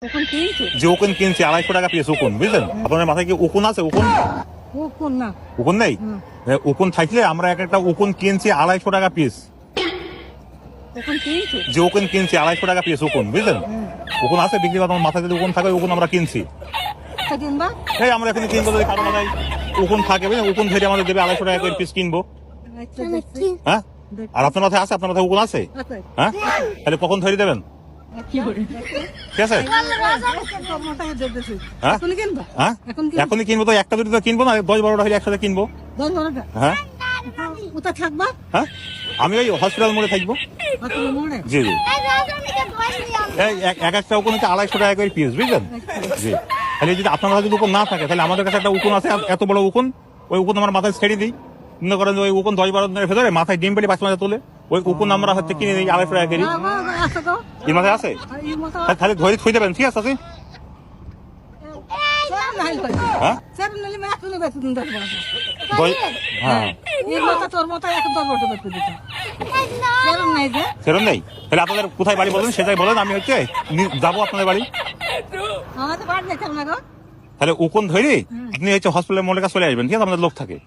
যে উকুন কিনছি 250 টাকা পিস উকুন, বুঝলেন? আপনার মাথায় কি উকুন আছে? উকুন উকুন নেই? উকুন থাকলে আমরা একটা উকুন কিনছি 250 টাকা পিস। যে উকুন কিনছি 250 টাকা পিস উকুন, বুঝলেন? উকুন আছে বিক্রি করার মাথায় যদি উকুন থাকে উকুন আমরা কিনছি। এই আমরা এখানে কিনবো যদি কারো মাথায় উকুন থাকে, উকুন ধরে আমাদের দেবে 250 টাকা করে পিস কিনবো। হ্যাঁ, আর আপনার মাথায় আছে? আপনার মাথায় উকুন আছে? হ্যাঁ, তাহলে কখন ধরে দেবেন? ঠিক আছে, এখনই কিনবো তো, একটা দুটো কিনবো না, 10-12টা হলে একসাথে কিনবো। হ্যাঁ হ্যাঁ, আমি ওই হসপিটাল মোড়ে থাকবো। জি জি, এক একটা উকুন হচ্ছে 250 টাকা করে পিস, বুঝলেন? জি, তাহলে যদি আপনার মাথায় যদি উকুন না থাকে তাহলে আমাদের কাছে একটা উকুন আছে, এত বড় উকুন, ওই উকুন আমার মাথায় ছেড়ে দিই। মনে করেন ওই উকুন 10-12 দিনের ভেতরে মাথায় ডিম পেলে 5 মাথা তোলে, ওই উকুন আমরা হচ্ছে কিনে নিই 250 টাকা করে। কি মাথায় আছে? তাহলে ধরে থুই দেবেন, ঠিক আছে? হ্যাঁ, সেরকম নেই? তাহলে আপনাদের কোথায় বাড়ি বলেন, সেটাই বলেন, আমি হচ্ছে যাবো আপনাদের বাড়ি। তাহলে উকুন ধরে আপনি হচ্ছে হসপিটালের মোড়ের কাছে চলে আসবেন, ঠিক আছে? আমাদের লোক থাকে।